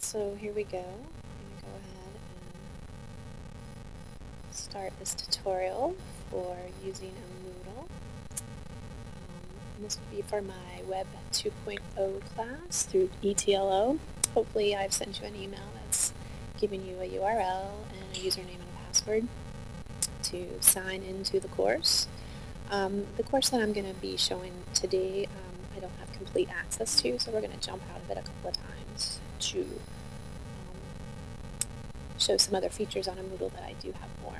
So here we go. I'm going to go ahead and start this tutorial for using a Moodle. This will be for my Web 2.0 class through ETLO. Hopefully I've sent you an email that's giving you a URL and a username and a password to sign into the course. The course that I'm going to be showing today, I don't have complete access to, so we're going to jump out of it a couple of times to show some other features on a Moodle that I do have more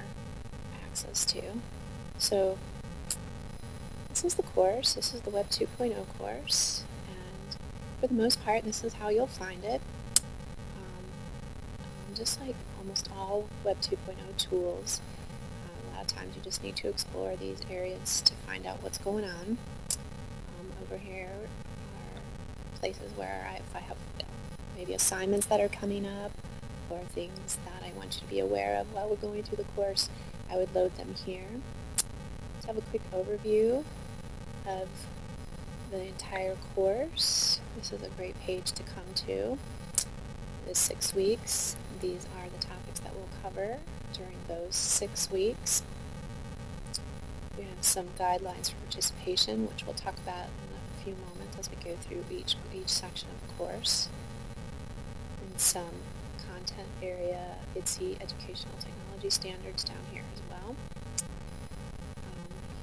access to. So this is the course. This is the Web 2.0 course, and for the most part this is how you'll find it. Just like almost all Web 2.0 tools, a lot of times you just need to explore these areas to find out what's going on. Over here are places where if I have maybe assignments that are coming up or things that I want you to be aware of while we're going through the course, I would load them here. Let's have a quick overview of the entire course. This is a great page to come to. It is 6 weeks. These are the topics that we'll cover during those 6 weeks. We have some guidelines for participation, which we'll talk about in a few moments as we go through each section of the course. And some content area, ITSE educational technology standards down here as well.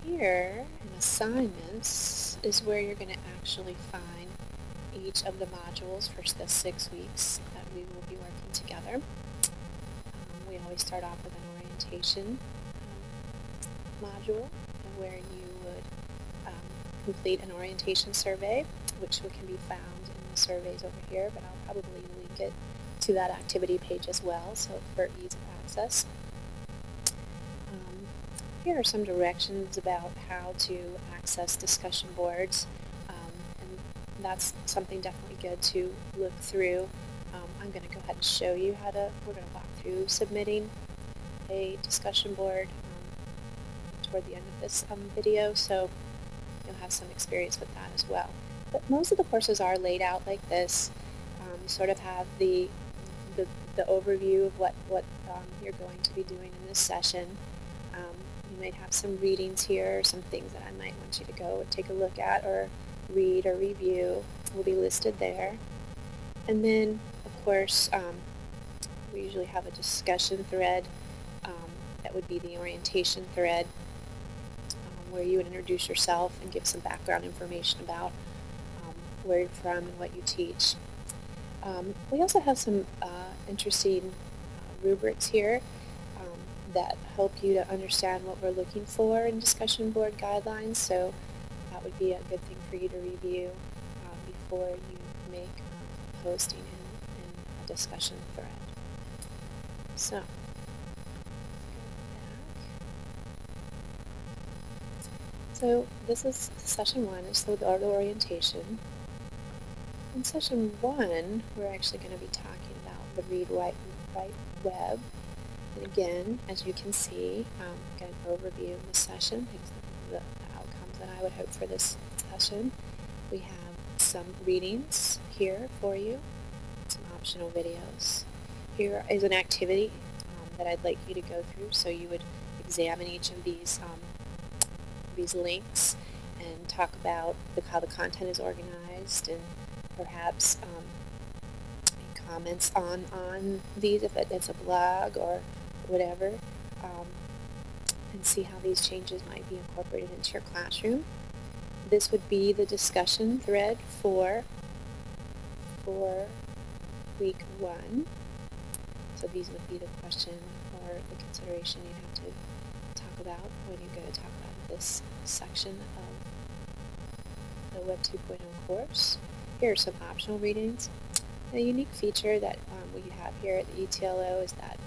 Here in assignments is where you're going to actually find each of the modules for the 6 weeks that we will be working together. We always start off with an orientation module where you would complete an orientation survey, which can be found in the surveys over here, but I'll probably link it to that activity page as well, so for ease of access. Here are some directions about how to access discussion boards, and that's something definitely good to look through. I'm going to go ahead and show you how to, we're going to walk through submitting a discussion board toward the end of this video, so you'll have some experience with that as well. But most of the courses are laid out like this. You sort of have the overview of what you're going to be doing in this session. You might have some readings here, some things that I might want you to go and take a look at or read or review will be listed there. And then, of course, we usually have a discussion thread that would be the orientation thread, where you would introduce yourself and give some background information about where you're from and what you teach. We also have some interesting rubrics here that help you to understand what we're looking for in discussion board guidelines, so that would be a good thing for you to review before you make posting in a discussion thread. So, so this is session 1, it's the orientation. In session 1, we're actually going to be talking about the read, write web. And again, as you can see, get an overview of the session, the outcomes that I would hope for this session. We have some readings here for you, some optional videos. Here is an activity that I'd like you to go through, so you would examine each of these links and talk about how the content is organized, and perhaps any comments on these, if it's a blog or whatever, and see how these changes might be incorporated into your classroom. This would be the discussion thread for week 1. So these would be the question or the consideration you'd have to talk about when you go to talk about this section of the Web 2.0 course. Here are some optional readings. A unique feature that we have here at the ETLO is that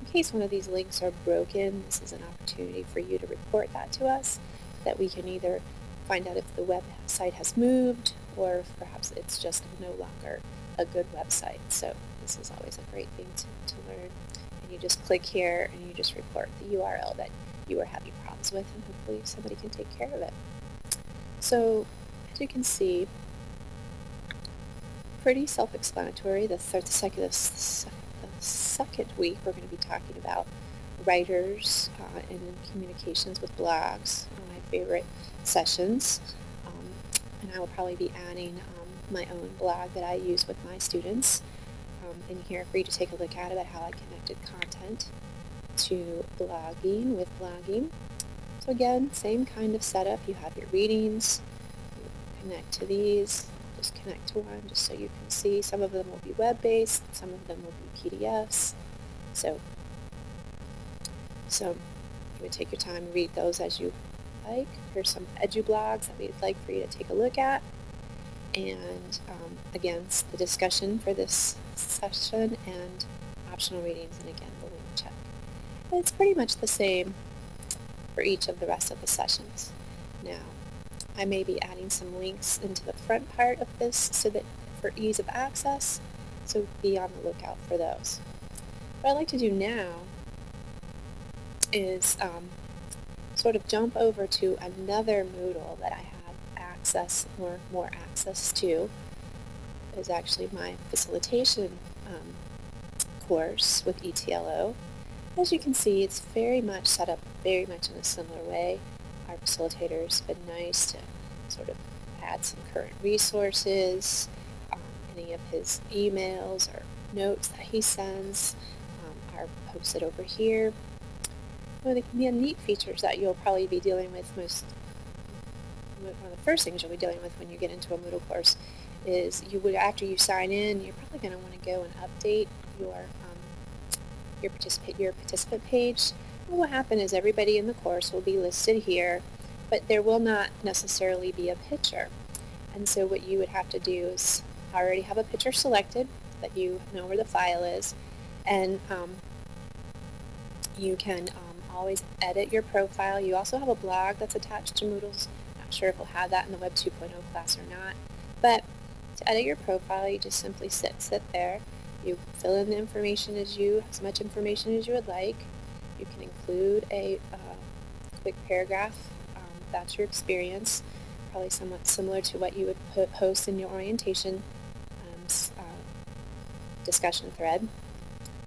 in case one of these links are broken, this is an opportunity for you to report that to us, that we can either find out if the website has moved or if perhaps it's just no longer a good website. So this is always a great thing to learn. And you just click here and you just report the URL that you are having problems with, and hopefully somebody can take care of it. So as you can see, pretty self-explanatory. The second week, we're going to be talking about writers and communications with blogs, one of my favorite sessions. And I will probably be adding my own blog that I use with my students in here for you to take a look at about how I connected content to blogging with blogging. So again, same kind of setup. You have your readings, you connect to these, just connect to one just so you can see. Some of them will be web-based, some of them will be PDFs. So you would take your time and read those as you like. Here's some edu-blogs that we'd like for you to take a look at. And again, the discussion for this session and optional readings, and again, the link check. And it's pretty much the same for each of the rest of the sessions. Now, I may be adding some links into the front part of this so that for ease of access, so be on the lookout for those. What I'd like to do now is sort of jump over to another Moodle that I have more access to. It is actually my facilitation course with ETLO. As you can see, it's very much set up very much in a similar way. Our facilitator's been nice to sort of add some current resources, any of his emails or notes that he sends are posted over here. One of the neat features that you'll probably be dealing with one of the first things you'll be dealing with when you get into a Moodle course is after you sign in, you're probably going to want to go and update your participant page. What will happen is everybody in the course will be listed here, but there will not necessarily be a picture. And so what you would have to do is already have a picture selected that you know where the file is, and you can always edit your profile. You also have a blog that's attached to Moodle's. Not sure if we'll have that in the Web 2.0 class or not, but to edit your profile, you just simply sit there. You fill in the information as much information as you would like. You can include a quick paragraph about your experience, probably somewhat similar to what you would post in your orientation discussion thread.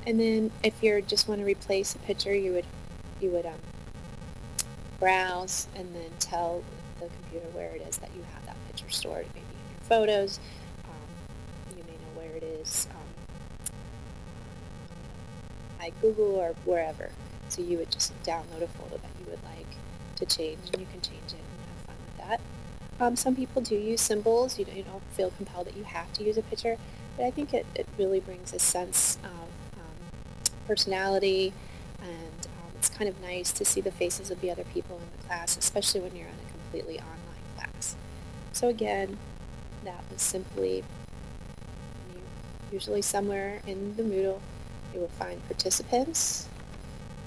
And then if you just want to replace a picture, you would browse and then tell the computer where it is that you have that picture stored. Maybe in your photos. You may know where it is. Google or wherever. So you would just download a photo that you would like to change, and you can change it and have fun with that. Some people do use symbols. You don't feel compelled that you have to use a picture, but I think it really brings a sense of personality, and it's kind of nice to see the faces of the other people in the class, especially when you're in a completely online class. So again, that was simply, usually somewhere in the Moodle, you will find participants,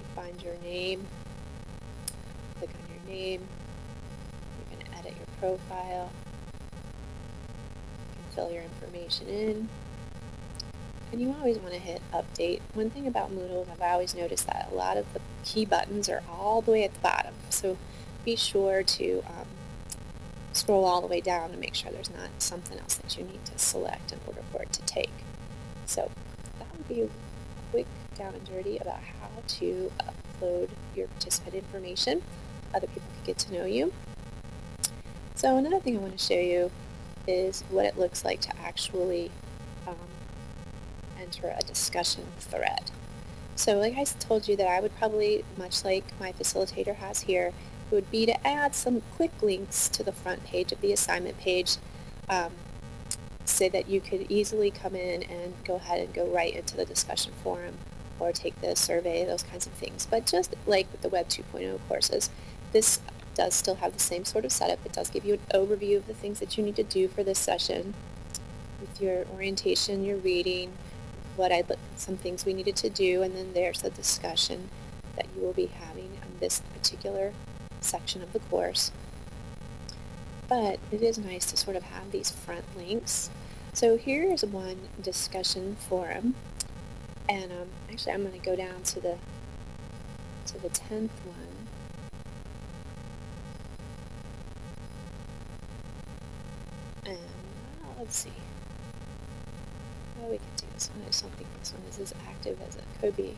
you find your name, click on your name, you can edit your profile, you can fill your information in, and you always want to hit update. One thing about Moodle, I've always noticed that a lot of the key buttons are all the way at the bottom, so be sure to scroll all the way down to make sure there's not something else that you need to select in order for it to take. So that would be quick down and dirty about how to upload your participant information. Other people can get to know you. So another thing I want to show you is what it looks like to actually enter a discussion thread. So like I told you that I would probably, much like my facilitator has here, it would be to add some quick links to the front page of the assignment page so that you could easily come in and go ahead and go right into the discussion forum or take the survey, those kinds of things. But just like with the Web 2.0 courses, this does still have the same sort of setup. It does give you an overview of the things that you need to do for this session with your orientation, your reading, some things we needed to do, and then there's the discussion that you will be having in this particular section of the course. But it is nice to sort of have these front links. So here's one discussion forum, and actually I'm going to go down to the 10th one. And let's see. we can do this one. I just don't think this one is as active as it could be.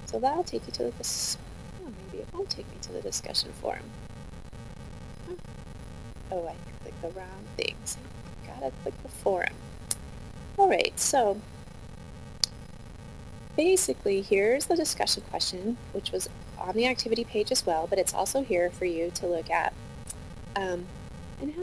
So that'll take you to this. Oh, maybe it won't take me to the discussion forum. Oh, I clicked the wrong thing. So gotta click the forum. All right, so basically here's the discussion question, which was on the activity page as well, but it's also here for you to look at. And how